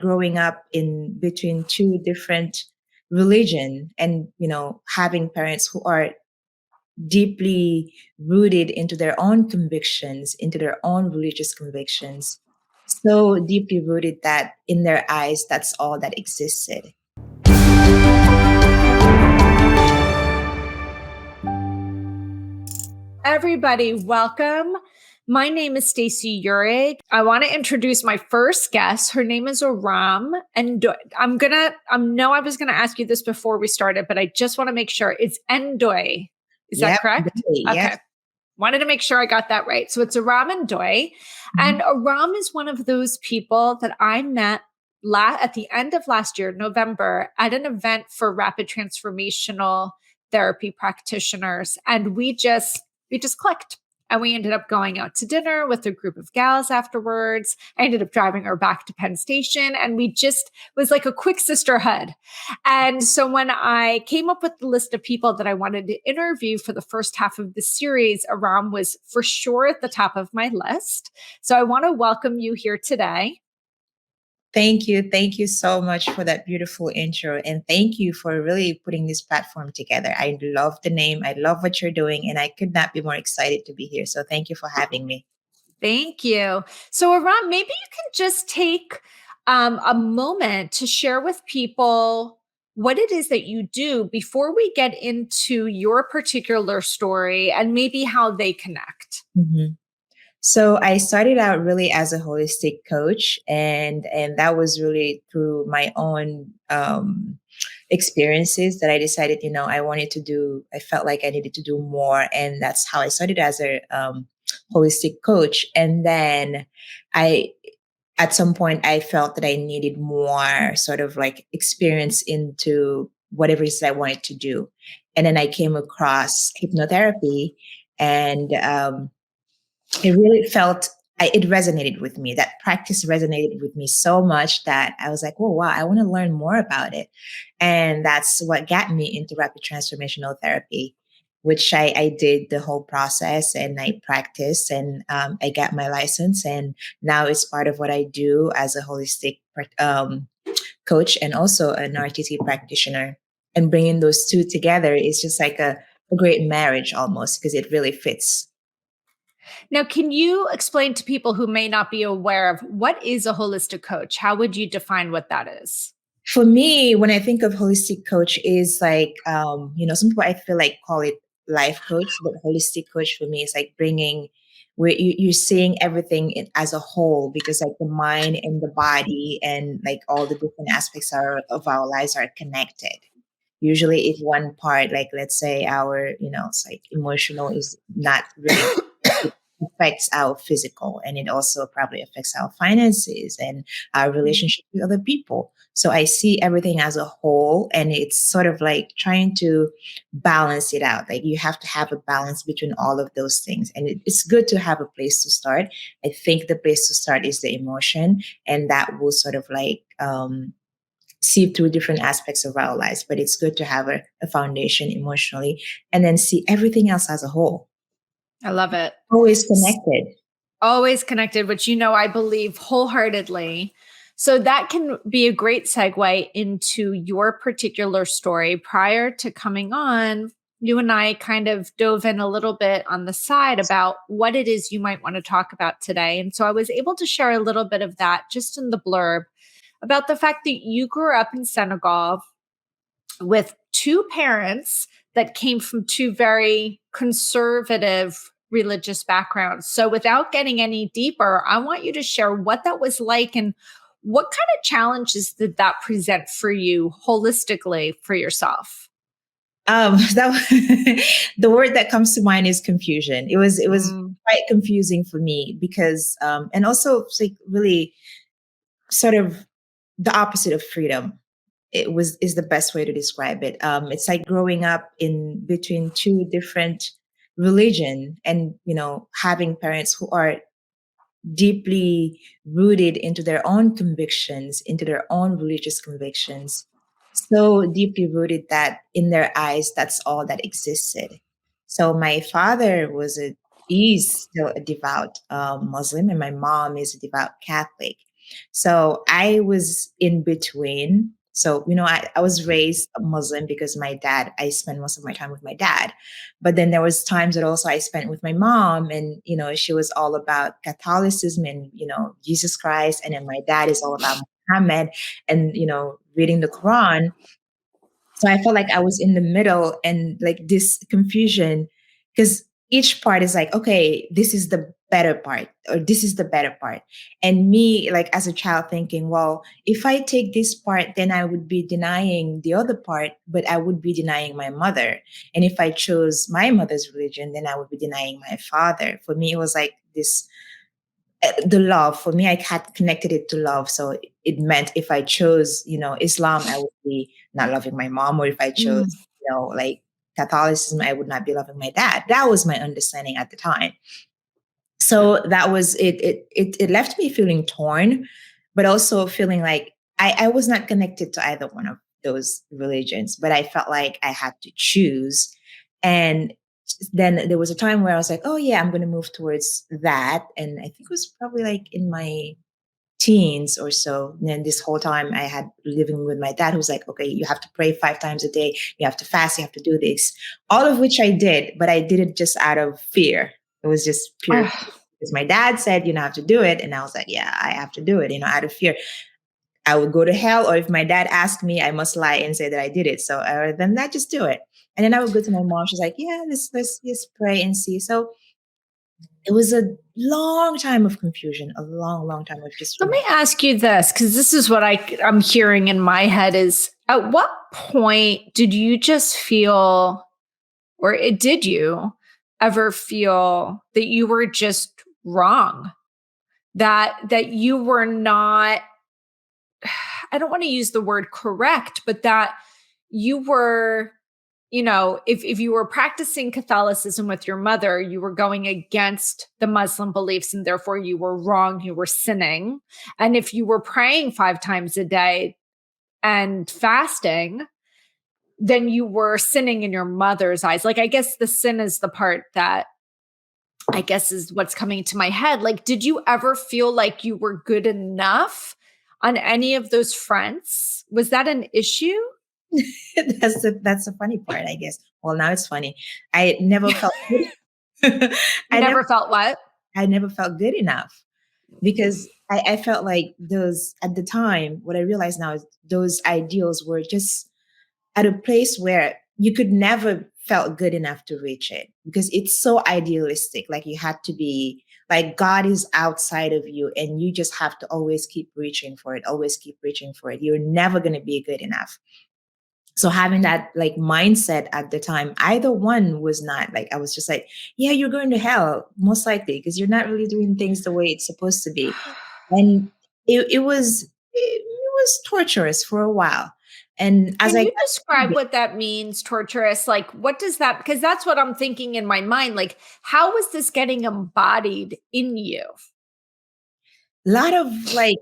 growing up in between two different religion and, having parents who are deeply rooted into their own convictions, into their own religious convictions, so deeply rooted that in their eyes, that's all that existed. Everybody, welcome. My name is Stacey Urig. I want to introduce my first guest. Her name is Arame Ndoye. I was gonna ask you this before we started, but I just want to make sure it's Ndoye. Is that correct? Yes. Okay. Wanted to make sure I got that right. So it's Arame Ndoye. And Arame is one of those people that I met at the end of last year, November, at an event for rapid transformational therapy practitioners. And we just clicked. And we ended up going out to dinner with a group of gals afterwards. I ended up driving her back to Penn Station, and we just was like a quick sisterhood. And so when I came up with the list of people that I wanted to interview for the first half of the series, Arame was for sure at the top of my list. So I want to welcome you here today. Thank you. Thank you so much for that beautiful intro. And thank you for really putting this platform together. I love the name. I love what you're doing. And I could not be more excited to be here. So thank you for having me. Thank you. So Arame, maybe you can just take a moment to share with people what it is that you do before we get into your particular story and maybe how they connect. Mm-hmm. So I started out really as a holistic coach, and that was really through my own experiences that I decided, I felt like I needed to do more, and that's how I started as a holistic coach. And then at some point, I felt that I needed more sort of like experience into whatever it is that I wanted to do, and then I came across hypnotherapy, and it really it resonated with me. That practice resonated with me so much that I was like, oh, wow, I want to learn more about it. And that's what got me into rapid transformational therapy, which I did the whole process and I practiced, and I got my license. And now it's part of what I do as a holistic coach and also an RTT practitioner. And bringing those two together is just like a great marriage almost, because it really fits. Now, can you explain to people who may not be aware of what is a holistic coach? How would you define what that is? For me, when I think of holistic coach, is like, some people I feel like call it life coach, but holistic coach for me is like bringing where you're seeing everything as a whole, because like the mind and the body and like all the different aspects of our lives are connected. Usually if one part, like let's say our, it's like emotional is not really affects our physical, and it also probably affects our finances and our relationship with other people. So I see everything as a whole, and it's sort of like trying to balance it out. Like you have to have a balance between all of those things. And it's good to have a place to start. I think the place to start is the emotion, and that will sort of like see through different aspects of our lives. But it's good to have a foundation emotionally and then see everything else as a whole. I love it. Always connected. Always connected, which, I believe wholeheartedly. So that can be a great segue into your particular story. Prior to coming on, you and I kind of dove in a little bit on the side about what it is you might want to talk about today. And so I was able to share a little bit of that just in the blurb about the fact that you grew up in Senegal with two parents that came from two very conservative religious backgrounds. So without getting any deeper, I want you to share what that was like and what kind of challenges did that present for you holistically for yourself? The word that comes to mind is confusion. It was quite confusing for me because, and also it's like really sort of the opposite of freedom. Is the best way to describe it. It's like growing up in between two different religion and, having parents who are deeply rooted into their own convictions, into their own religious convictions, so deeply rooted that in their eyes, that's all that existed. So my father is still a devout Muslim, and my mom is a devout Catholic. So I was in between. So, I was raised a Muslim because I spent most of my time with my dad. But then there was times that also I spent with my mom, and, she was all about Catholicism and, Jesus Christ. And then my dad is all about Muhammad and, reading the Quran. So I felt like I was in the middle and like this confusion because each part is like, okay, this is the better part or this is the better part. And me, like as a child, thinking, well, if I take this part, then I would be denying the other part, but I would be denying my mother. And if I chose my mother's religion, then I would be denying my father. For me, it was like this the love for me I had connected it to love, so it meant if I chose Islam I would be not loving my mom, or if I chose Mm. like Catholicism I would not be loving my dad. That was my understanding at the time. So that was it. It left me feeling torn, but also feeling like I was not connected to either one of those religions, but I felt like I had to choose. And then there was a time where I was like, oh yeah, I'm going to move towards that. And I think it was probably like in my teens or so. And then this whole time I had living with my dad, who's like, okay, you have to pray 5 times a day. You have to fast. You have to do this, all of which I did, but I did it just out of fear. It was just pure fear. Ah, Because my dad said, have to do it. And I was like, yeah, I have to do it, out of fear. I would go to hell. Or if my dad asked me, I must lie and say that I did it. So rather than that, just do it. And then I would go to my mom. She's like, yeah, let's just pray and see. So it was a long time of confusion, a long, long time of just let me feeling. ask you this, because this is what I'm hearing in my head is, at what point did you just feel, or did you ever feel that you were just wrong? That you were not, I don't want to use the word correct, but that you were, if you were practicing Catholicism with your mother, you were going against the Muslim beliefs and therefore you were wrong, you were sinning. And if you were praying 5 times a day and fasting, then you were sinning in your mother's eyes. Like, I guess the sin is the part that I guess is what's coming to my head. Like, did you ever feel like you were good enough on any of those fronts? Was that an issue? That's the funny part, I guess. Well, now it's funny. I never felt good. You I never never felt what? I never felt good enough because I felt like those at the time, what I realize now is those ideals were just at a place where you could never felt good enough to reach it because it's so idealistic. Like you had to be like God is outside of you and you just have to always keep reaching for it, always keep reaching for it. You're never going to be good enough. So having that like mindset at the time, either one was not like, I was just like, yeah, you're going to hell most likely because you're not really doing things the way it's supposed to be. And it was torturous for a while. And as Can I you got describe what that means, torturous? Like, what does that, because that's what I'm thinking in my mind. Like, how was this getting embodied in you? a lot of like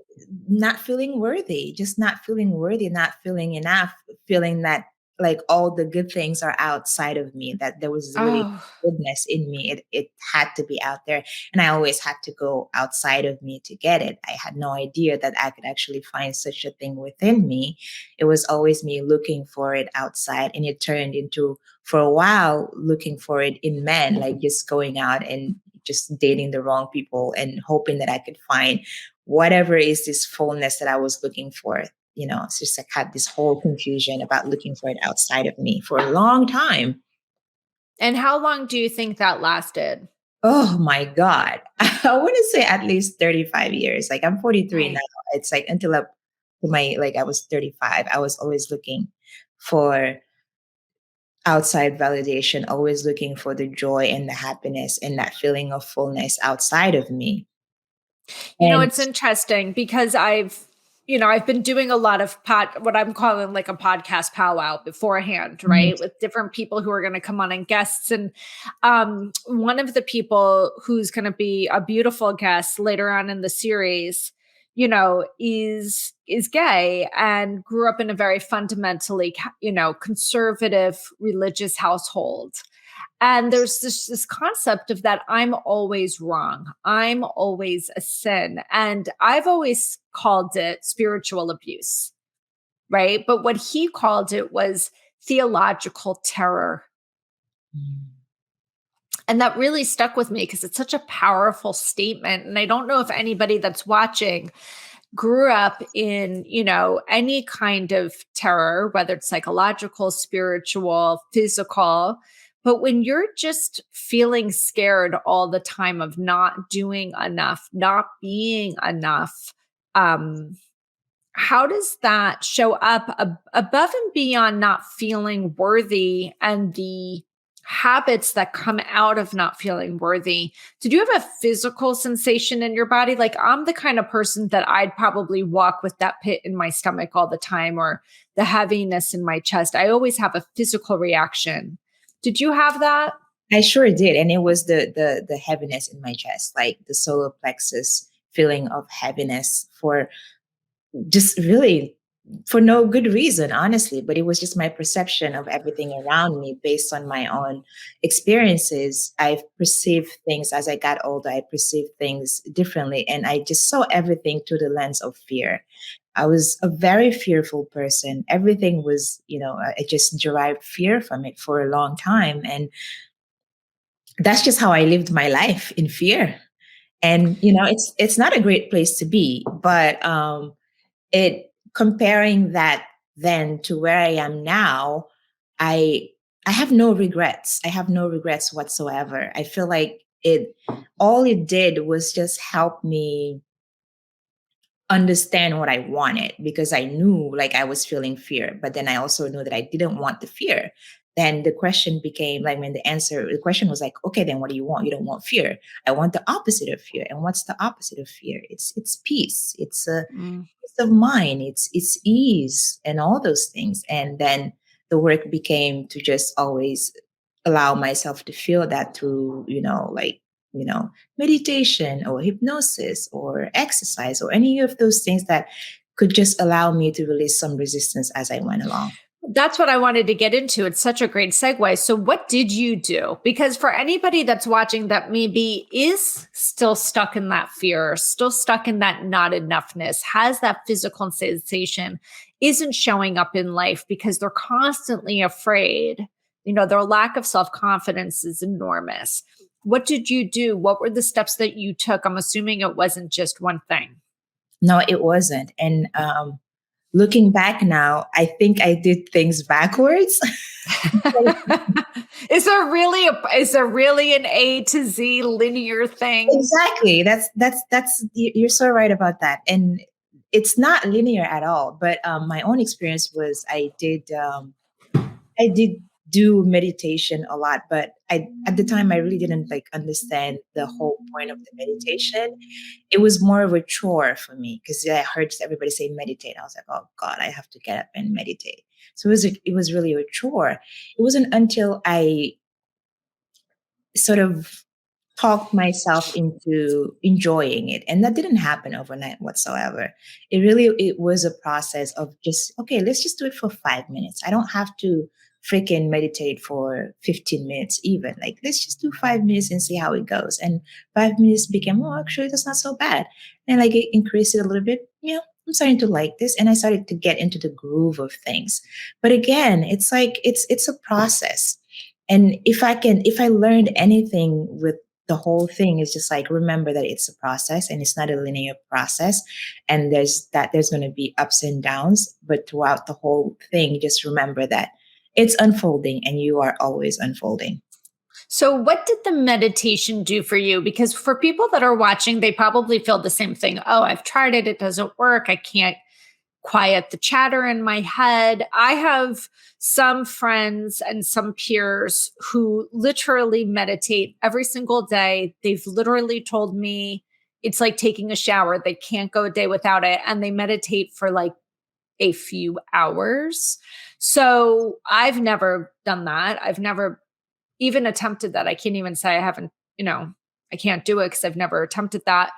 not feeling worthy, just not feeling worthy, not feeling enough, feeling that like all the good things are outside of me, that there was really Oh, goodness in me. It had to be out there. And I always had to go outside of me to get it. I had no idea that I could actually find such a thing within me. It was always me looking for it outside. And it turned into, for a while, looking for it in men, like just going out and just dating the wrong people and hoping that I could find whatever is this fullness that I was looking for. It's just like had this whole confusion about looking for it outside of me for a long time. and how long do you think that lasted? Oh my God. I want to say at least 35 years. Like I'm 43 now. Right. It's like until up to I was 35, I was always looking for outside validation, always looking for the joy and the happiness and that feeling of fullness outside of me. And It's interesting because I've been doing a lot of what I'm calling like a podcast powwow beforehand, Mhm. right? With different people who are going to come on and guests. And one of the people who's going to be a beautiful guest later on in the series, is gay and grew up in a very fundamentally, conservative religious household. And there's this concept of that I'm always wrong. I'm always a sin. And I've always called it spiritual abuse, right? But what he called it was theological terror. Mm. And that really stuck with me because it's such a powerful statement. And I don't know if anybody that's watching grew up in, any kind of terror, whether it's psychological, spiritual, physical. But when you're just feeling scared all the time of not doing enough, not being enough, um, how does that show up above and beyond not feeling worthy and the habits that come out of not feeling worthy? Did you have a physical sensation in your body? Like, I'm the kind of person that I'd probably walk with that pit in my stomach all the time, or the heaviness in my chest. I always have a physical reaction. Did you have that? I sure did, and it was the heaviness in my chest, like the solar plexus feeling of heaviness for just really for no good reason, honestly. But it was just my perception of everything around me based on my own experiences. I perceived things as I got older, I perceived things differently. And I just saw everything through the lens of fear. I was a very fearful person. Everything was, I just derived fear from it for a long time. And that's just how I lived my life, in fear. And it's not a great place to be, but it comparing that then to where I am now, I I have no regrets. I have no regrets whatsoever. I feel like all it did was just help me understand what I wanted, because I knew, like, I was feeling fear, but then I also knew that I didn't want the fear. Then the question became like, when the question was like, okay, then what do you want? You don't want fear. I want the opposite of fear. And what's the opposite of fear? It's peace. It's a Mm. peace of mind. It's ease and all those things. And then the work became to just always allow myself to feel that through, meditation or hypnosis or exercise or any of those things that could just allow me to release some resistance as I went along. That's what I wanted to get into. It's such a great segue. So, what did you do? Because for anybody that's watching that maybe is still stuck in that fear, still stuck in that not enoughness, has that physical sensation, isn't showing up in life because they're constantly afraid, their lack of self confidence is enormous. What did you do? What were the steps that you took? I'm assuming it wasn't just one thing. No, it wasn't. And looking back now, I think I did things backwards. Is there really an A to Z linear thing? Exactly. You're so right about that. And it's not linear at all. But my own experience was I did do meditation a lot, but at the time I really didn't like understand the whole point of the meditation. It was more of a chore for me because I heard everybody say meditate. I was like, oh God, I have to get up and meditate. So it was really a chore. It wasn't until I sort of talked myself into enjoying it, and that didn't happen overnight whatsoever. It was a process of just, okay, let's just do it for 5 minutes. I don't have to freaking meditate for 15 minutes even. Like, let's just do 5 minutes and see how it goes. And 5 minutes became, oh, actually that's not so bad. And like it increased it a little bit. I'm starting to like this, and I started to get into the groove of things. But again, it's like it's a process. And if I learned anything with the whole thing, is just like, remember that it's a process and it's not a linear process. And there's going to be ups and downs, but throughout the whole thing, just remember that it's unfolding and you are always unfolding. So, what did the meditation do for you? Because for people that are watching, they probably feel the same thing. Oh, I've tried it. It doesn't work. I can't quiet the chatter in my head. I have some friends and some peers who literally meditate every single day. They've literally told me it's like taking a shower. They can't go a day without it. And they meditate for like a few hours. So I've never done that. I've never even attempted that. I can't even say I haven't, I can't do it because I've never attempted that.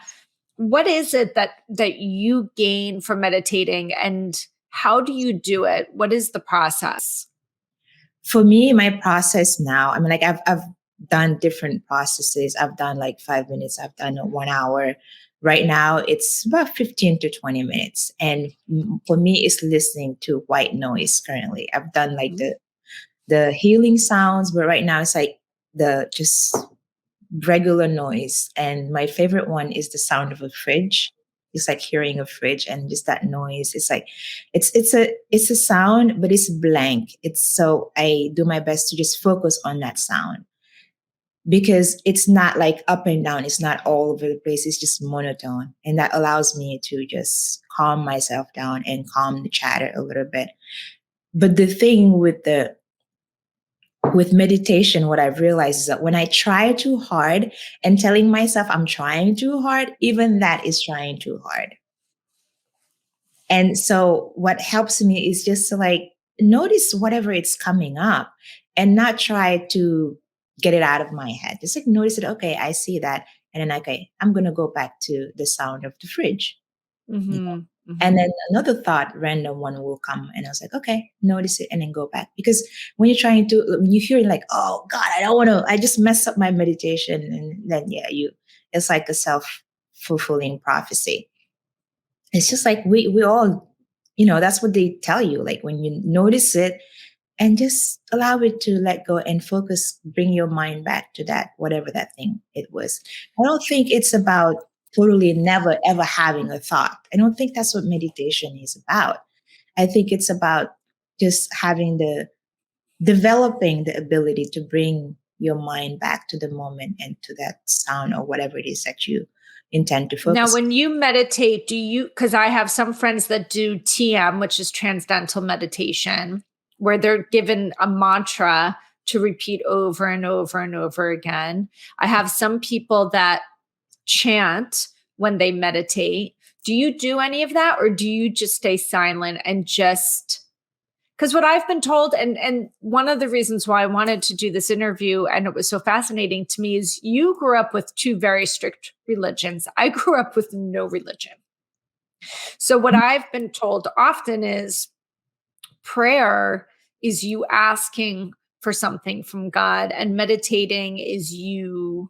What is it that you gain from meditating, and how do you do it? What is the process? For me, my process now, I mean, like I've done different processes. I've done like 5 minutes. I've done 1 hour. Right now, it's about 15 to 20 minutes. And for me, it's listening to white noise currently. I've done like the healing sounds, but right now it's like the just regular noise. And my favorite one is the sound of a fridge. It's like hearing a fridge and just that noise. It's like it's a sound, but it's blank. It's so I do my best to just focus on that sound because it's not like up and down. It's not all over the place. It's just monotone. And that allows me to just calm myself down and calm the chatter a little bit. But the thing with meditation, what I've realized is that when I try too hard and telling myself I'm trying too hard, even that is trying too hard. And so what helps me is just to like notice whatever it's coming up and not try to get it out of my head. Just like notice it. Okay, I see that. And then, okay, I'm going to go back to the sound of the fridge. Mm-hmm. And Mm-hmm. then another thought, random one will come. And I was like, okay, notice it and then go back. Because when you're trying to, when you hear like, oh God, I don't want to, I just messed up my meditation. And then, yeah, it's like a self-fulfilling prophecy. It's just like we all, that's what they tell you. Like when you notice it and just allow it to let go and focus, bring your mind back to that, whatever that thing it was. I don't think it's about totally never ever having a thought. I don't think that's what meditation is about. I think it's about just developing the ability to bring your mind back to the moment and to that sound or whatever it is that you intend to Now, focus. when you meditate, because I have some friends that do TM, which is transcendental meditation, where they're given a mantra to repeat over and over and over again. I have some people that chant when they meditate. Do you do any of that, or do you just stay silent and just, because what I've been told, and one of the reasons why I wanted to do this interview and it was so fascinating to me is you grew up with two very strict religions. I grew up with no religion. So what I've been told often is prayer is you asking for something from God, and meditating is you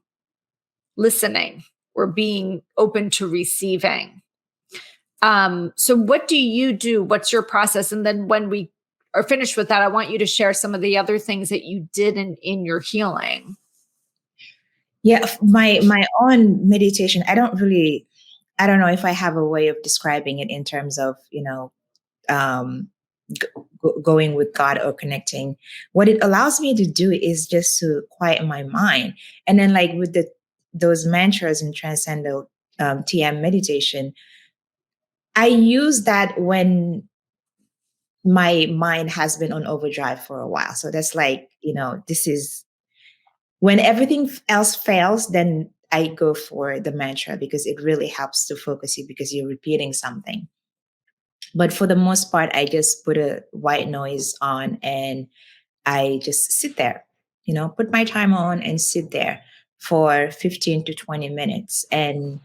listening or being open to receiving. So what do you do? What's your process? And then when we are finished with that, I want you to share some of the other things that you did in your healing. Yeah, my own meditation, I don't know if I have a way of describing it in terms of, um, going with God or connecting. What it allows me to do is just to quiet my mind. And then like with those mantras in transcendental TM meditation, I use that when my mind has been on overdrive for a while. So that's like, this is when everything else fails, then I go for the mantra because it really helps to focus you because you're repeating something. But for the most part, I just put a white noise on and I just sit there, put my timer on and sit there for 15 to 20 minutes. And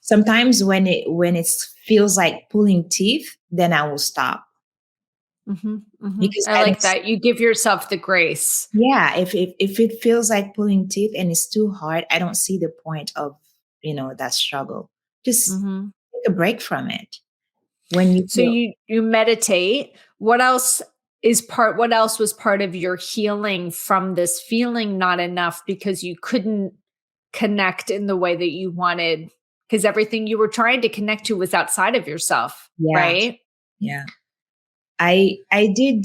sometimes when it feels like pulling teeth, then I will stop Mm-hmm, mm-hmm. because I I don't. like that. You give yourself the grace. Yeah, if it feels like pulling teeth and it's too hard, I don't see the point of, that struggle. Just Mm-hmm. take a break from it. When you So feel, you meditate. What else was part of your healing from this feeling not enough because you couldn't connect in the way that you wanted, because everything you were trying to connect to was outside of yourself, yeah, right? yeah. I did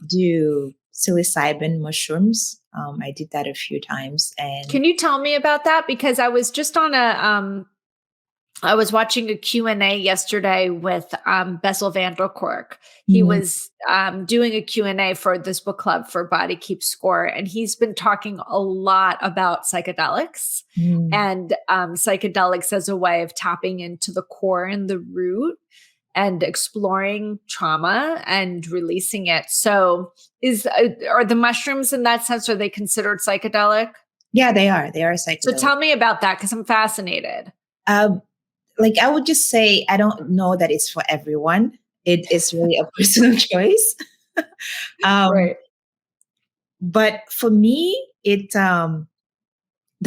do psilocybin mushrooms. I did that a few times, and Can you tell me about that? Because I was just on I was watching a Q&A yesterday with Bessel van der Kolk. He mm, was doing a Q&A for this book club for Body Keep Score, and he's been talking a lot about psychedelics mm. and psychedelics as a way of tapping into the core and the root and exploring trauma and releasing it. So are the mushrooms in that sense, are they considered psychedelic? Yeah, they are So psychedelic. tell me about that because I'm fascinated. Um, like I would just say, I don't know that it's for everyone. It is really a personal choice. Um, Right. But for me, the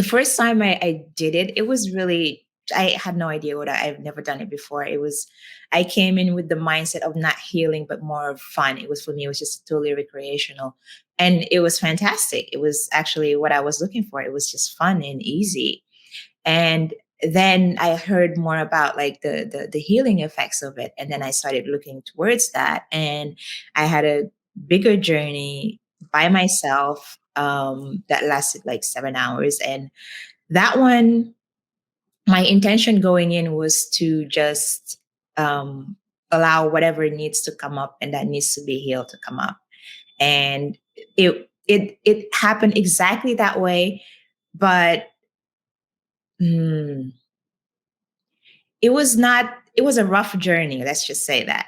first time I did it, it was really, I had no idea I've never done it before. I came in with the mindset of not healing, but more of fun. It was for me, it was just totally recreational. And it was fantastic. It was actually what I was looking for. It was just fun and easy. And then I heard more about like the healing effects of it. And then I started looking towards that. And I had a bigger journey by myself that lasted like 7 hours. And that one, my intention going in was to just um, allow whatever needs to come up and that needs to be healed to come up. And it happened exactly that way, but mm, it was not. It was a rough journey. Let's just say that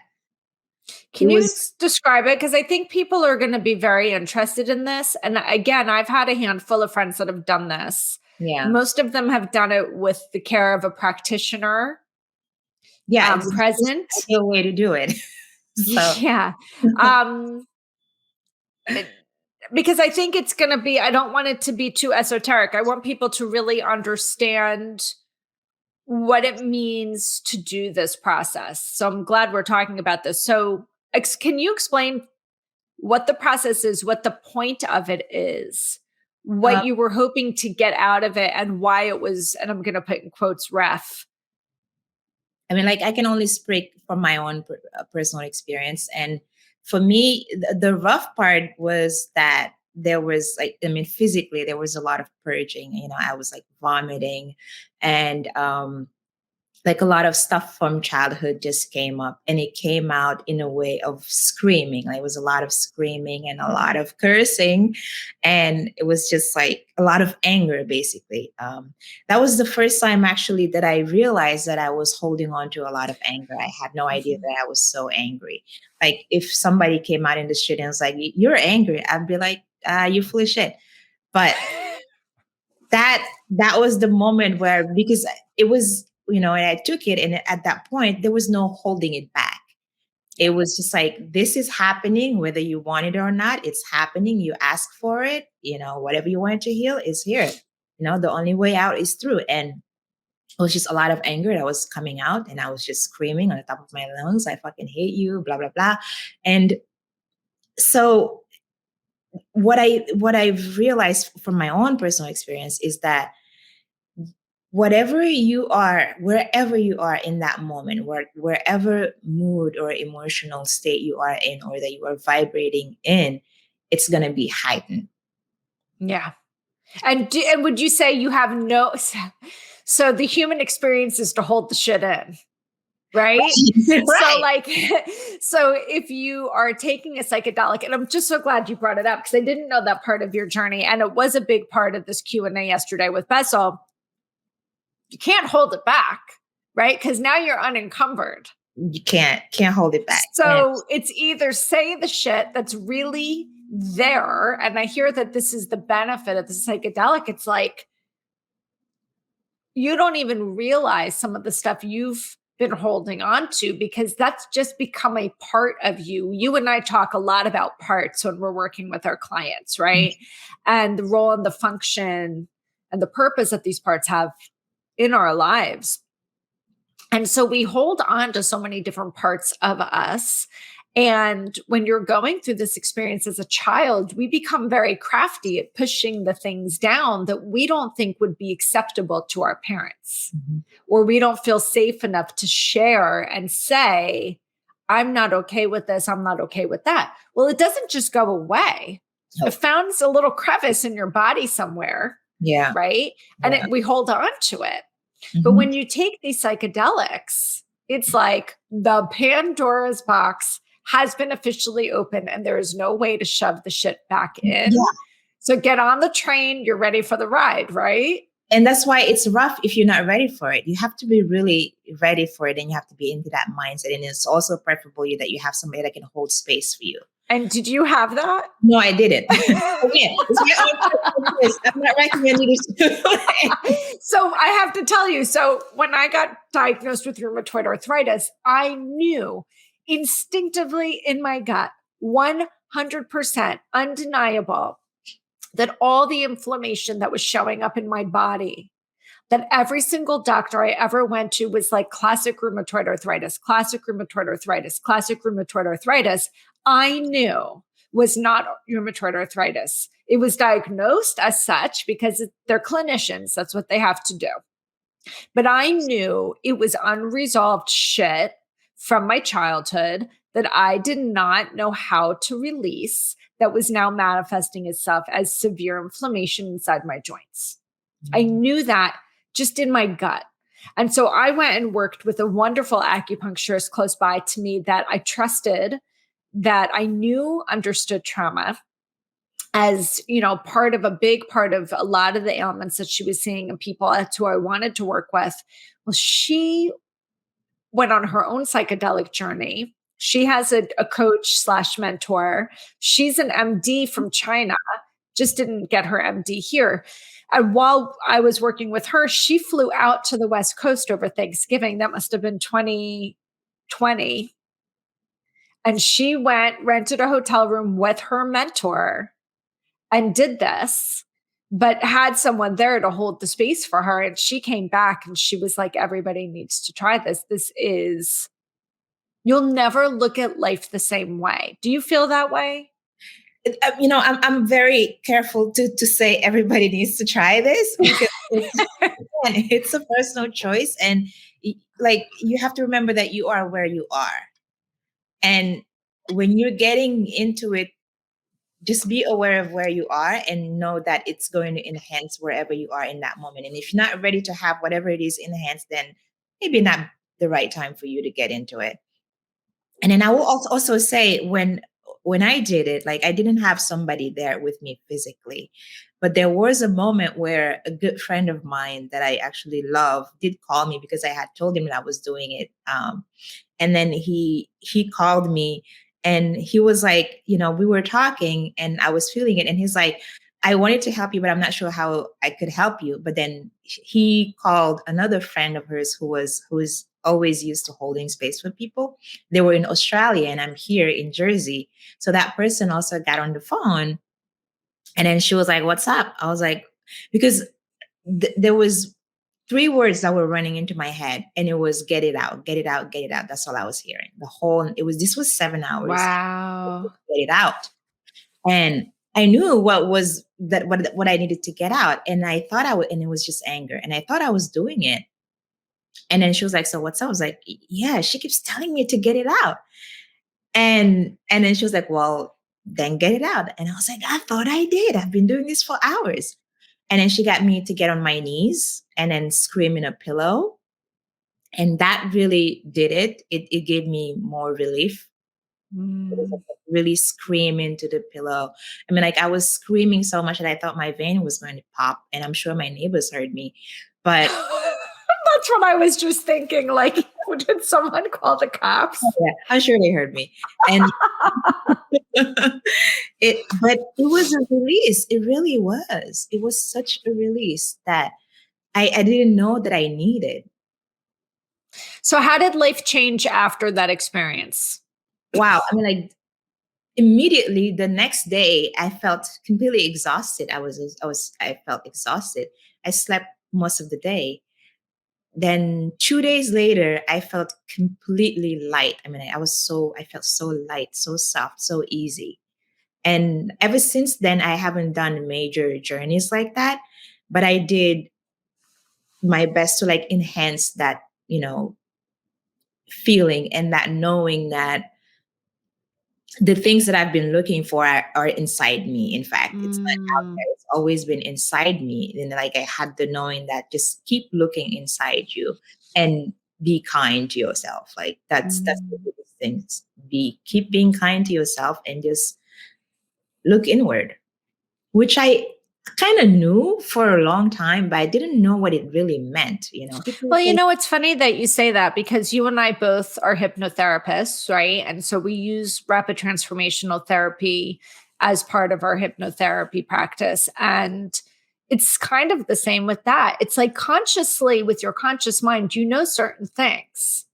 it Can you was. describe it? Because I think people are going to be very interested in this. And again, I've had a handful of friends that have done this. Yeah, Most of them have done it with the care of a practitioner yeah. It's present. the ideal way to do it. So Yeah. Um, it- because I think it's going to be, I don't want it to be too esoteric. I want people to really understand what it means to do this process. So I'm glad we're talking about this. So, can you explain what the process is, what the point of it is, um, what you were hoping to get out of it, and why it was, and I'm going to put in quotes, ref? I mean, like I can only speak from my own personal experience, and for me, the rough part was that there was like, I mean, physically there was a lot of purging. You know, I was like vomiting, and like a lot of stuff from childhood just came up, and it came out in a way of screaming. Like it was a lot of screaming and a lot of cursing, and it was just like a lot of anger basically. That was the first time actually that I realized that I was holding on to a lot of anger. I had no idea Mhm. that I was so angry. Like if somebody came out in the street and was like, "You're angry," I'd be like, "You full of shit." But that was the moment where, because it was, you know, and I took it, and at that point there was no holding it back. It was just like, this is happening whether you want it or not. It's happening. You ask for it. You know, whatever you want to heal is here. You know, the only way out is through. And it was just a lot of anger that was coming out, and I was just screaming on the top of my lungs, "I fucking hate you," blah blah blah. And so what I've realized from my own personal experience is that whatever you are, wherever you are in that moment, wherever mood or emotional state you are in, or that you are vibrating in, it's going to be heightened. Yeah. And would you say you have no, so the human experience is to hold the shit in, right? Right. So Right. like, so if you are taking a psychedelic, and I'm just so glad you brought it up because I didn't know that part of your journey, and it was a big part of this Q&A yesterday with Bessel. You can't hold it back, right? Because now you're unencumbered. You can't hold it back. And So it's either say the shit that's really there, and I hear that this is the benefit of the psychedelic. It's like you don't even realize some of the stuff you've been holding on to because that's just become a part of you. You and I talk a lot about parts when we're working with our clients, right? And the role and the function and the purpose that these parts have in our lives. And so we hold on to so many different parts of us. And when you're going through this experience as a child, we become very crafty at pushing the things down that we don't think would be acceptable to our parents, Mhm. or we don't feel safe enough to share and say, I'm not okay with this. I'm not okay with that. Well, it doesn't just go away. It Oh, found a little crevice in your body somewhere, yeah. right? And Yeah. we hold on to it. But Mhm. when you take these psychedelics, it's like the Pandora's box has been officially opened and there is no way to shove the shit back in. Yeah. So get on the train, you're ready for the ride, right? And that's why it's rough if you're not ready for it. You have to be really ready for it, and you have to be into that mindset. And it's also preferable that you have somebody that can hold space for you. And did you have that? No, I didn't. Again, it's my own personal choice. I'm not recommending this. So I have to tell you, so when I got diagnosed with rheumatoid arthritis, I knew instinctively in my gut, 100% undeniable. that all the inflammation that was showing up in my body, that every single doctor I ever went to was like classic rheumatoid arthritis, classic rheumatoid arthritis, classic rheumatoid arthritis, I knew was not rheumatoid arthritis. It was diagnosed as such because they're clinicians. That's what they have to do. But I knew it was unresolved shit from my childhood that I did not know how to release, that was now manifesting itself as severe inflammation inside my joints. I knew that just in my gut. And so I went and worked with a wonderful acupuncturist close by to me that I trusted, that I knew understood trauma as, part of a big part of a lot of the ailments that she was seeing in people. That's who I wanted to work with. Well, she went on her own psychedelic journey. She has a coach / mentor. She's an MD from China, just didn't get her MD here. And while I was working with her, she flew out to the West Coast over Thanksgiving. That must have been 2020. And she went, rented a hotel room with her mentor and did this, but had someone there to hold the space for her. And she came back and she was like, everybody needs to try this. You'll never look at life the same way. Do you feel that way? I'm very careful to say everybody needs to try this, because it's a personal choice, and like, you have to remember that you are where you are, and when you're getting into it, just be aware of where you are and know that it's going to enhance wherever you are in that moment. And if you're not ready to have whatever it is enhanced, then maybe not the right time for you to get into it. And then I will also say, when I did it, like, I didn't have somebody there with me physically, but there was a moment where a good friend of mine that I actually love did call me, because I had told him that I was doing it. And then he called me, and he was like, we were talking and I was feeling it. And he's like, I wanted to help you, but I'm not sure how I could help you. But then he called another friend of hers who's always used to holding space for people. They were in Australia and I'm here in Jersey. So that person also got on the phone, and then she was like, what's up? I was like, because there was 3 words that were running into my head, and it was get it out, get it out, get it out. That's all I was hearing. This was 7 hours. Wow. Get it out. And I knew what I needed to get out. And I thought and it was just anger. And I thought I was doing it. And then she was like, so what's up? I was like, yeah, she keeps telling me to get it out. And then she was like, well, then get it out. And I was like, I thought I did. I've been doing this for hours. And then she got me to get on my knees and then scream in a pillow. And that really did it. It gave me more relief. It was like really scream into the pillow. I mean, like, I was screaming so much that I thought my vein was going to pop. And I'm sure my neighbors heard me. But that's what I was just thinking. Like, did someone call the cops? Yeah, I'm sure they heard me. And but it was a release. It really was. It was such a release that I didn't know that I needed. So how did life change after that experience? Wow. I mean, like, immediately the next day I felt completely exhausted. I felt exhausted. I slept most of the day. Then 2 days later, I felt completely light. I mean, I felt so light, so soft, so easy. And ever since then, I haven't done major journeys like that, but I did my best to, like, enhance that, feeling, and that knowing that the things that I've been looking for are inside me. In fact, it's not out there. It's always been inside me. And, like, I had the knowing that just keep looking inside you and be kind to yourself. Like, that's the biggest thing. Keep being kind to yourself and just look inward, which I kind of knew for a long time, but I didn't know what it really meant. Well, it's funny that you say that, because you and I both are hypnotherapists, right? And so we use rapid transformational therapy as part of our hypnotherapy practice. And it's kind of the same with that. It's like, consciously, with your conscious mind, certain things,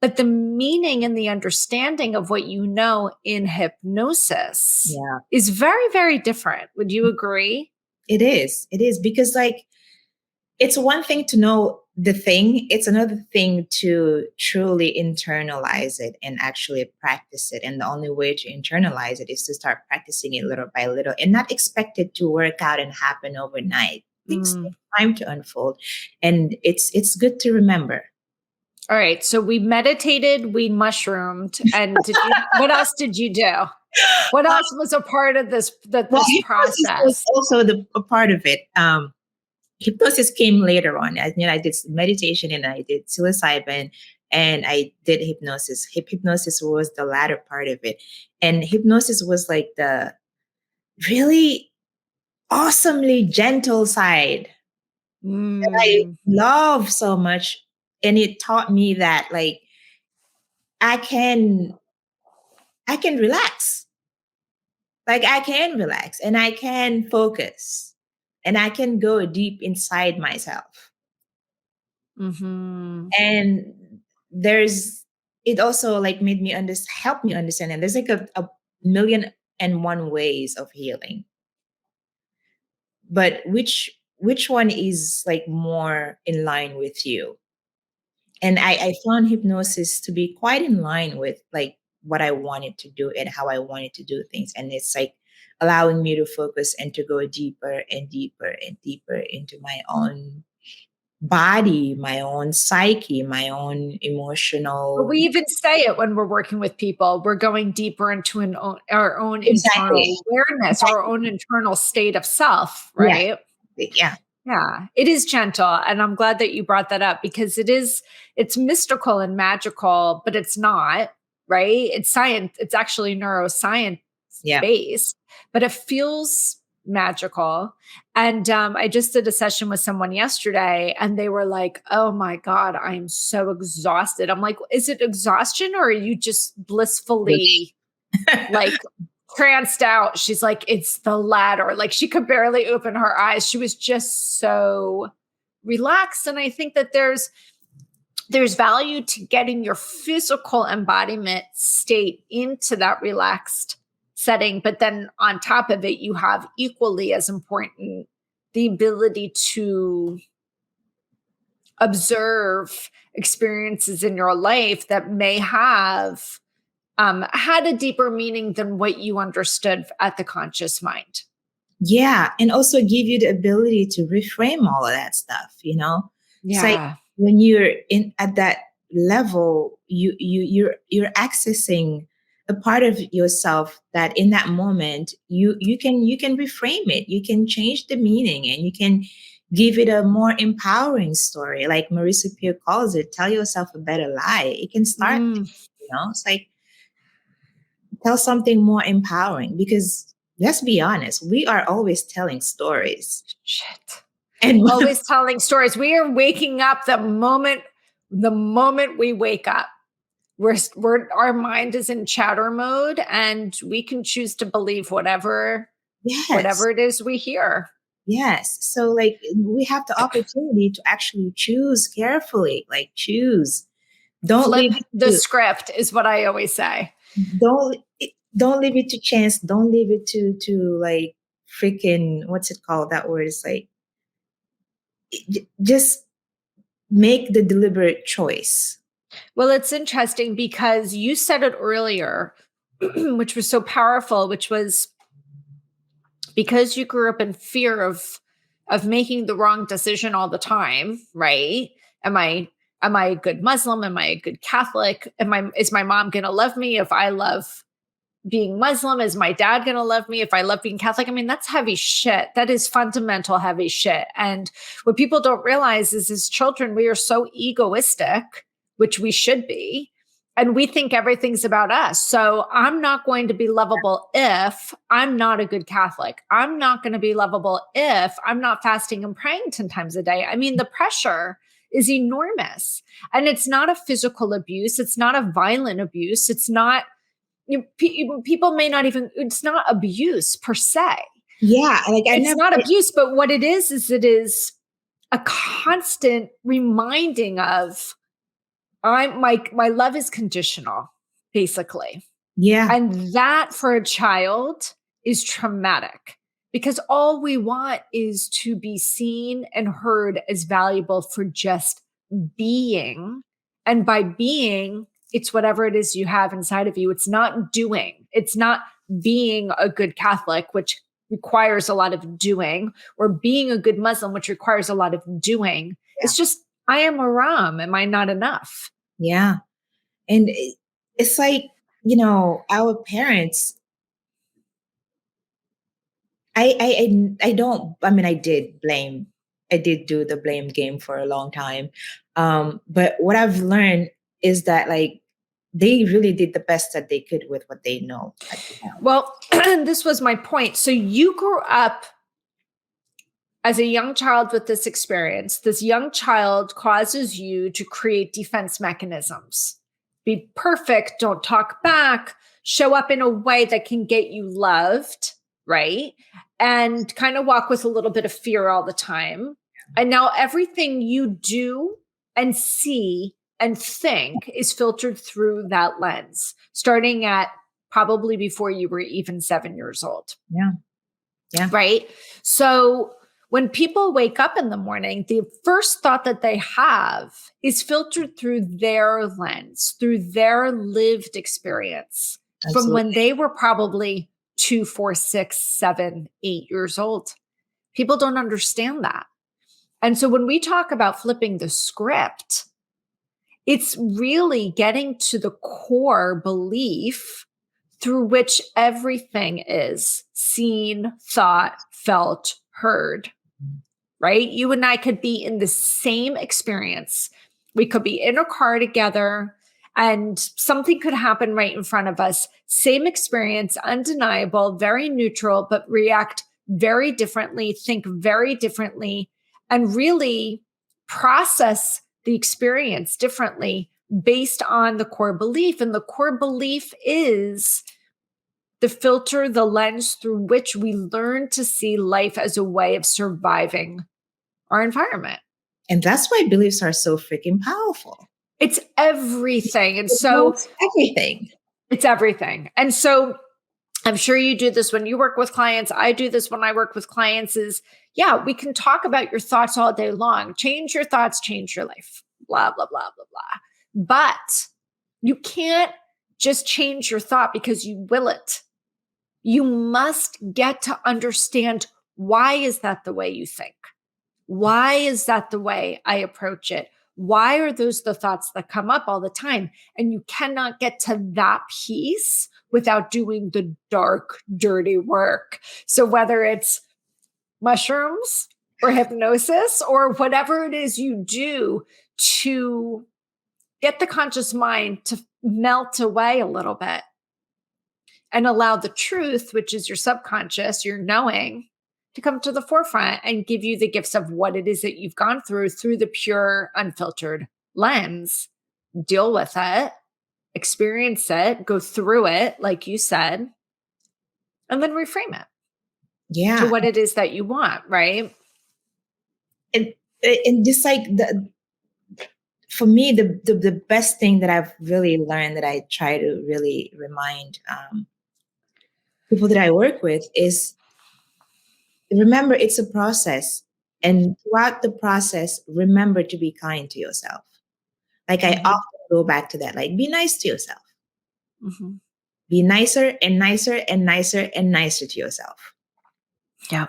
But the meaning and the understanding of what you know in hypnosis Yeah. is very, very different. Would you agree? It is. It is because like it's one thing to know the thing, it's another thing to truly internalize it and actually practice it. And the only way to internalize it is to start practicing it little by little and not expect it to work out and happen overnight. Things take time to unfold. And it's good to remember. All right. So we meditated, we mushroomed, and what else did you do? What else was a part of this Hypnosis was process? also a part of it. Hypnosis came later on. I did meditation and I did psilocybin and I did hypnosis. Hypnosis was the latter part of it. And hypnosis was like the really awesomely gentle side that I love so much. And it taught me that like I can relax. Like I can relax and I can focus and I can go deep inside myself. Mm-hmm. And there's it also like made me help me understand and there's like a million and one ways of healing, but which one is like more in line with you? And I found hypnosis to be quite in line with like what I wanted to do and how I wanted to do things, and it's like allowing me to focus and to go deeper and deeper and deeper into my own body, my own psyche, my own But emotional. we even say it when we're working with people. We're going deeper into our own internal Exactly. awareness, our Exactly. own internal state of self, Yeah. right? Yeah. Yeah, it is gentle. And I'm glad that you brought that up because it's mystical and magical, but it's not, right? It's science, it's actually neuroscience Yeah. based, but it feels magical. And I just did a session with someone yesterday and they were like, oh my God, I'm so exhausted. I'm like, is it exhaustion or are you just blissfully like tranced out? She's like, it's the latter. Like she could barely open her eyes. She was just so relaxed. And I think that there's value to getting your physical embodiment state into that relaxed setting. But then on top of it, you have equally as important the ability to observe experiences in your life that may have had a deeper meaning than what you understood at the conscious mind. Yeah. And also give you the ability to reframe all of that stuff, you know? It's like Yeah. when you're in at that level, you're accessing a part of yourself that in that moment you can reframe it. You can change the meaning and you can give it a more empowering story. Like Marissa Peer calls it, tell yourself a better lie. It can start, it's like tell something more empowering because let's be honest, we are always telling stories. Shit. And Always telling stories. We are waking up the moment we wake up. Our mind is in chatter mode and we can choose to believe whatever yes, it is we hear. yes. So like we have the opportunity to actually choose carefully, like choose. Don't Flip leave it the to script is what I always say. don't don't leave it to chance. Don't leave it to like freaking what's it called? That word is like just make the deliberate choice. Well, it's interesting because you said it earlier, which was so powerful, which was because you grew up in fear of making the wrong decision all the time, right? Am I a good Muslim? Am I a good Catholic? Is my mom going to love me if I love being Muslim? Is my dad going to love me if I love being Catholic? I mean, that's heavy shit. That is fundamental heavy shit. And what people don't realize is as children, we are so egoistic, which we should be. And we think everything's about us. So I'm not going to be lovable if I'm not a good Catholic. I'm not going to be lovable if I'm not fasting and praying 10 times a day. I mean, the pressure is enormous. And it's not a physical abuse. It's not a violent abuse. It's not people may not even, it's not abuse per se. Yeah, like It's not abuse, but what it is it is a constant reminding of my love is conditional, basically. Yeah. And that for a child is traumatic because all we want is to be seen and heard as valuable for just being. And by being, it's whatever it is you have inside of you. It's not doing, it's not being a good Catholic, which requires a lot of doing, or being a good Muslim, which requires a lot of doing. Yeah. It's just, I am Aram. Am I not enough? Yeah. And it's like, our parents, I don't, I mean, I did do the blame game for a long time. But what I've learned is that like, they really did the best that they could with what they know at the time. Well, this was my point. So you grew up as a young child with this experience. This young child causes you to create defense mechanisms. Be perfect, don't talk back, show up in a way that can get you loved, right? And kind of walk with a little bit of fear all the time. And now everything you do and see and think is filtered through that lens, starting at probably before you were even 7 years old. Yeah. Yeah. Right. So when people wake up in the morning, the first thought that they have is filtered through their lens, through their lived experience from when Absolutely. they were probably 2, 4, 6, 7, 8 years old. People don't understand that. And so when we talk about flipping the script, it's really getting to the core belief through which everything is seen, thought, felt, heard, right? You and I could be in the same experience. We could be in a car together and something could happen right in front of us. Same experience, undeniable, very neutral, but react very differently, think very differently, and really process the experience differently based on the core belief. And the core belief is the filter, the lens through which we learn to see life as a way of surviving our environment. And that's why beliefs are so freaking powerful. It's everything. And It so knows everything. it's everything. And so I'm sure you do this when you work with clients. I do this when I work with clients is, yeah, we can talk about your thoughts all day long. Change your thoughts, change your life, blah, blah, blah, blah, blah. But you can't just change your thought because you will it. You must get to understand, why is that the way you think? Why is that the way I approach it? Why are those the thoughts that come up all the time? And you cannot get to that piece without doing the dark, dirty work. So whether it's mushrooms or hypnosis or whatever it is you do to get the conscious mind to melt away a little bit and allow the truth, which is your subconscious, your knowing, to come to the forefront and give you the gifts of what it is that you've gone through the pure, unfiltered lens. Deal with it, experience it, go through it, like you said, and then reframe it to what it is that you want, right? And just like for me, the best thing that I've really learned that I try to really remind people that I work with is, remember, it's a process. And throughout the process, remember to be kind to yourself. Like I often go back to that, like be nice to yourself. Mm-hmm. Be nicer and nicer and nicer and nicer to yourself. Yeah.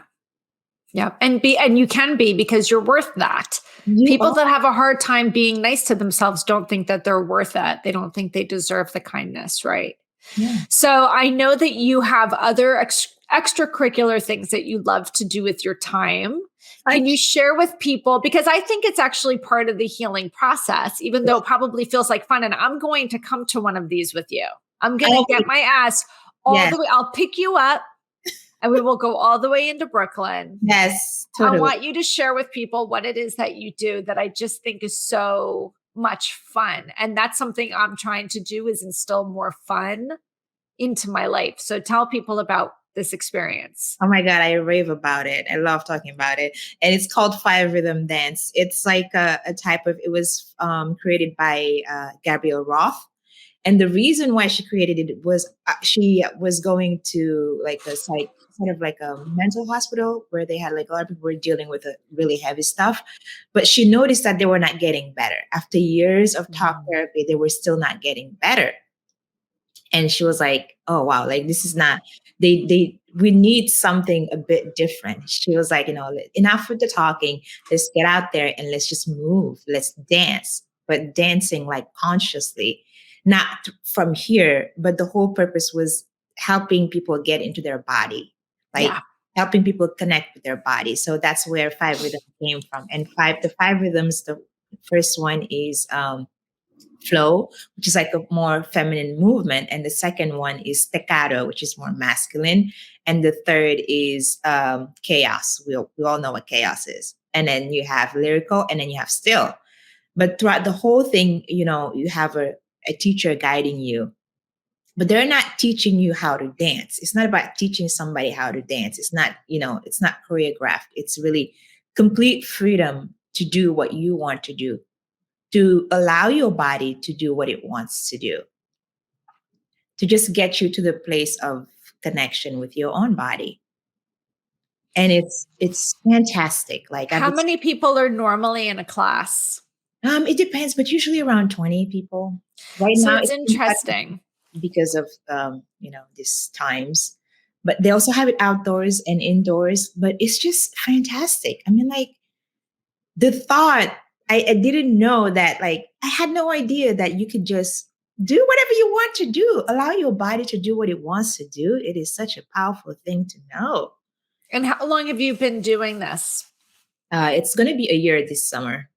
Yeah. And you can be, because you're worth that. People that have a hard time being nice to themselves don't think that they're worth it. They don't think they deserve the kindness, right? Yeah. So I know that you have other extracurricular things that you love to do with your time. Can you share with people? Because I think it's actually part of the healing process, even though it probably feels like fun. And I'm going to come to one of these with you. I'm going to get my ass all the way. I'll pick you up and we will go all the way into Brooklyn. Yes, totally. I want you to share with people what it is that you do that I just think is so much fun. And that's something I'm trying to do, is instill more fun into my life. So tell people about this experience? Oh my God, I rave about it. I love talking about it. And it's called Five Rhythm Dance. It's like a type of, it was created by Gabrielle Roth. And the reason why she created it was she was going to like a psych, sort of like a mental hospital where they had like a lot of people were dealing with really heavy stuff. But she noticed that they were not getting better. After years of talk therapy, they were still not getting better. And she was like, oh wow, like this is not, we need something a bit different. She was like, enough with the talking, let's get out there and let's just move, let's dance, but dancing like consciously, not from here. But the whole purpose was helping people get into their body, like Yeah. helping people connect with their body. So that's where Five Rhythms came from. And the five rhythms, the first one is flow, which is like a more feminine movement. And the second one is staccato, which is more masculine. And the third is chaos. We all know what chaos is. And then you have lyrical, and then you have still. But throughout the whole thing, you have a teacher guiding you. But they're not teaching you how to dance. It's not about teaching somebody how to dance. It's not, it's not choreographed. It's really complete freedom to do what you want to do, to allow your body to do what it wants to do, to just get you to the place of connection with your own body. And it's fantastic. Like How many people are normally in a class? It depends, but usually around 20 people. Right So now it's it's interesting because of these times. But they also have it outdoors and indoors, but it's just fantastic. I mean, like the thought, I didn't know that, like, I had no idea that you could just do whatever you want to do, allow your body to do what it wants to do. It is such a powerful thing to know. And how long have you been doing this? It's going to be a year this summer.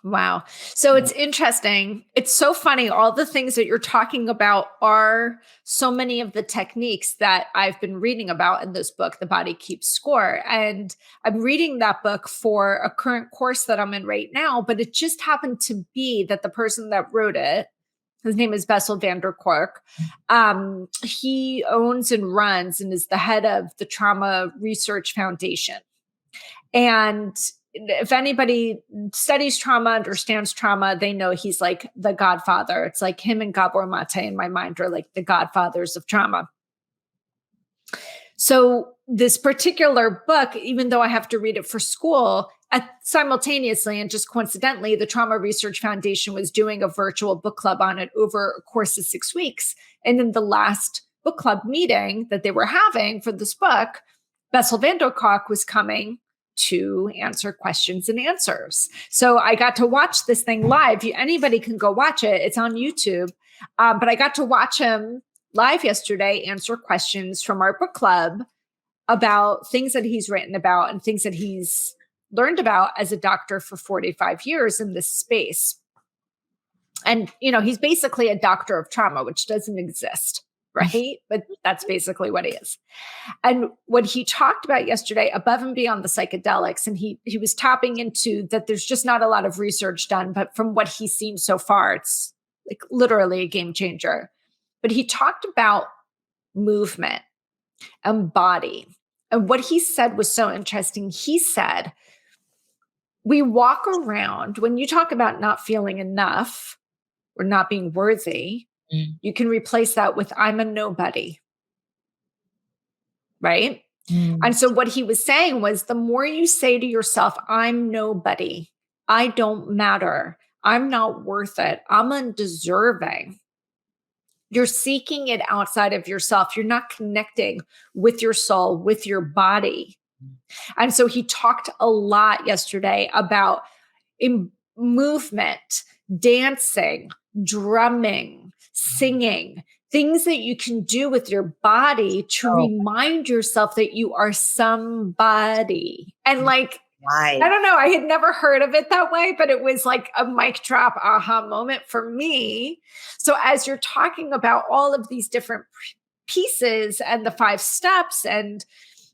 Wow. So it's interesting. It's so funny. All the things that you're talking about are so many of the techniques that I've been reading about in this book, The Body Keeps Score. And I'm reading that book for a current course that I'm in right now, but it just happened to be that the person that wrote it, his name is Bessel van der Kolk. He owns and runs and is the head of the Trauma Research Foundation. And if anybody studies trauma, understands trauma, they know he's like the godfather. It's like him and Gabor Mate in my mind are like the godfathers of trauma. So this particular book, even though I have to read it for school, simultaneously and just coincidentally, the Trauma Research Foundation was doing a virtual book club on it over a course of 6 weeks. And in the last book club meeting that they were having for this book, Bessel van der Kolk was coming to answer questions and answers. So I got to watch this thing live. Anybody can go watch it. It's on YouTube. But I got to watch him live yesterday answer questions from our book club about things that he's written about and things that he's learned about as a doctor for 45 years in this space. And, he's basically a doctor of trauma, which doesn't exist, right? But that's basically what he is. And what he talked about yesterday, above and beyond the psychedelics, and he was tapping into that there's just not a lot of research done, but from what he's seen so far, it's like literally a game changer. But he talked about movement and body. And what he said was so interesting. He said, we walk around, when you talk about not feeling enough or not being worthy, you can replace that with I'm a nobody. Right? And so what he was saying was the more you say to yourself, I'm nobody, I don't matter, I'm not worth it, I'm undeserving, you're seeking it outside of yourself. You're not connecting with your soul, with your body. And so he talked a lot yesterday about movement, dancing, drumming, singing, things that you can do with your body to remind yourself that you are somebody. And like, I don't know, I had never heard of it that way, but it was like a mic drop aha moment for me. So as you're talking about all of these different pieces and the 5 steps, and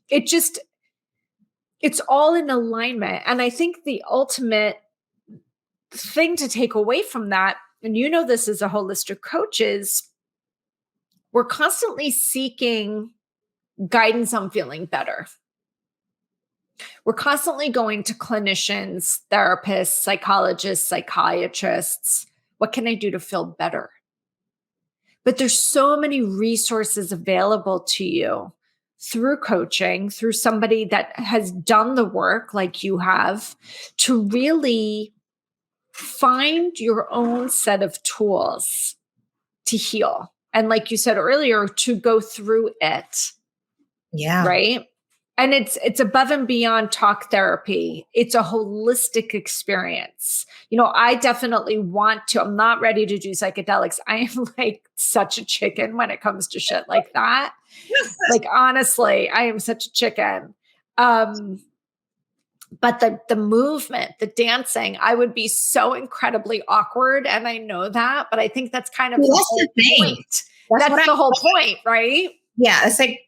it's all in alignment. And I think the ultimate thing to take away from that, and this as a holistic coach, is we're constantly seeking guidance on feeling better. We're constantly going to clinicians, therapists, psychologists, psychiatrists. What can I do to feel better? But there's so many resources available to you through coaching, through somebody that has done the work like you have, to really find your own set of tools to heal. And like you said earlier, to go through it. Yeah. Right. And it's above and beyond talk therapy. It's a holistic experience. You know, I definitely want to, I'm not ready to do psychedelics. I am like such a chicken when it comes to shit like that. Like, honestly, I am such a chicken. But the movement, the dancing, I would be so incredibly awkward. And I know that, but I think that's kind of Well, the that's whole the thing. point. That's the whole point, right? Yeah, it's like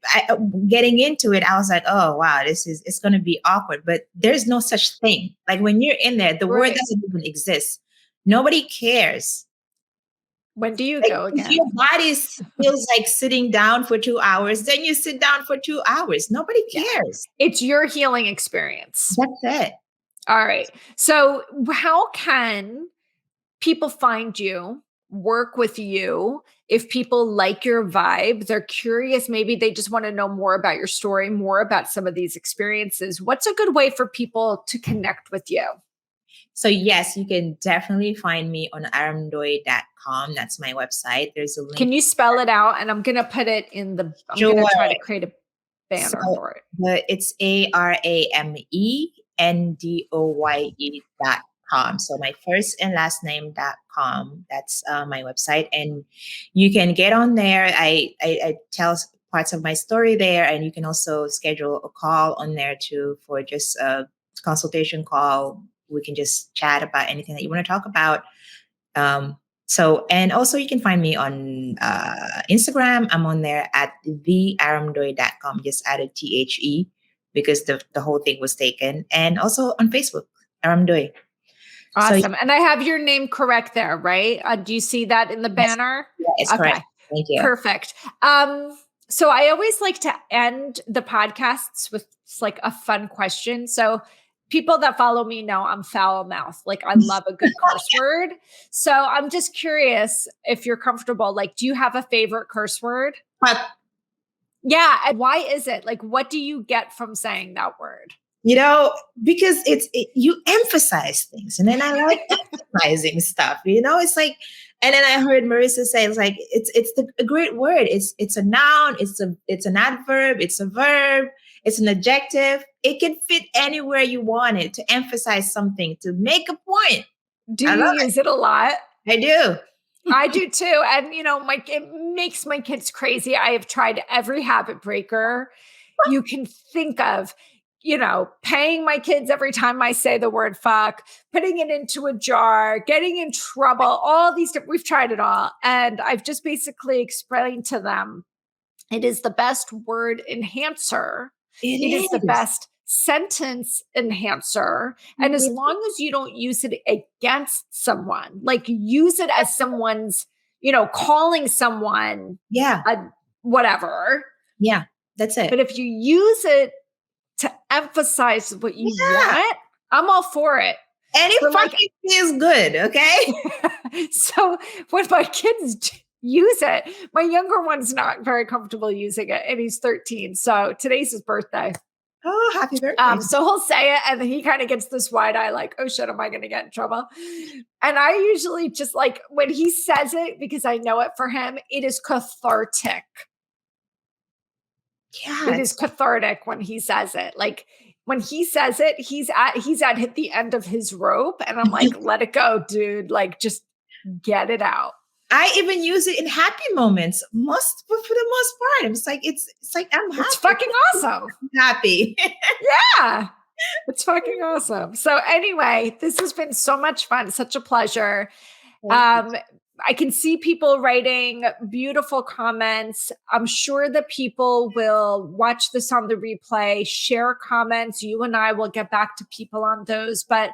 getting into it. I was like, oh wow, it's going to be awkward, but there's no such thing. Like when you're in there, the word doesn't even exist. Nobody cares. When do you Like, go again? if your body feels like sitting down for 2 hours, then you sit down for 2 hours. Nobody cares. Yeah. It's your healing experience. That's it. All right. So how can people find you, work with you? If people like your vibe, they're curious, maybe they just want to know more about your story, more about some of these experiences. What's a good way for people to connect with you? So yes, you can definitely find me on aramndoye.com. That's my website. There's a link. Can you spell it out? And I'm going to put it in the, I'm going to try to create a banner for it. But it's ARAMENDOYE.com. So my first and last name.com. That's my website. And you can get on there. I tell parts of my story there. And you can also schedule a call on there too for just a consultation call. We can just chat about anything that you want to talk about. And also you can find me on Instagram. I'm on there at thearamndoye.com. Just added THE because the whole thing was taken. And also on Facebook, Arame Ndoye. Awesome. So, and I have your name correct there, right? Do you see that in the banner? Yes, yeah, it's correct. Thank you. Perfect. So I always like to end the podcasts with like a fun question. So people that follow me know I'm foul mouth. Like I love a good curse word. So I'm just curious if you're comfortable. Like, do you have a favorite curse word? Yeah. And why is it? Like, what do you get from saying that word? You know, because you emphasize things, and then I like emphasizing stuff. You know, it's like, and then I heard Marissa say, it's like it's a great word. It's a noun. It's an adverb. It's a verb. It's an adjective. It can fit anywhere you want it to emphasize something, to make a point. Do you use it a lot? I do. I do too. And, you know, it makes my kids crazy. I have tried every habit breaker you can think of, you know, paying my kids every time I say the word fuck, putting it into a jar, getting in trouble, all these, we've tried it all. And I've just basically explained to them, it is the best word enhancer. It is the best sentence enhancer. And as long as you don't use it against someone, like use it as someone's, you know, calling someone, whatever. Yeah, that's it. But if you use it to emphasize what you want, I'm all for it. And it fucking feels good, okay? So when my kids use it, my younger one's not very comfortable using it, and he's 13. So today's his birthday. Oh, happy birthday. So he'll say it, and then he kind of gets this wide eye like, oh shit, am I going to get in trouble? And I usually just like, when he says it, because I know it for him, it is cathartic. Yeah. It is cathartic when he says it. Like when he says it, he's at the end of his rope, and I'm like, let it go, dude. Like just get it out. I even use it in happy moments. For the most part, it's like I'm happy. It's fucking awesome. I'm happy. Yeah, it's fucking awesome. So anyway, this has been so much fun. Such a pleasure. I can see people writing beautiful comments. I'm sure that people will watch this on the replay, share comments. You and I will get back to people on those. But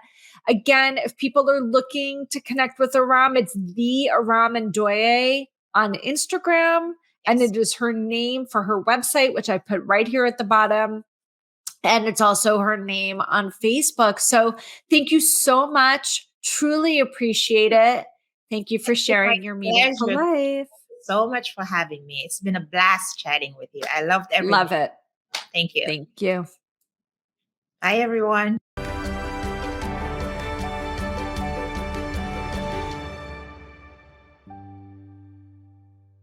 again, if people are looking to connect with Arame, it's the Arame Ndoye on Instagram And Yes. it is her name for her website, which I put right here at the bottom. And it's also her name on Facebook. So thank you so much. Truly appreciate it. Thank you for It's been my sharing your meaningful pleasure. Thank life. you so much for having me. It's been a blast chatting with you. I loved every Love minute. it. Thank you. Thank you. Bye, everyone.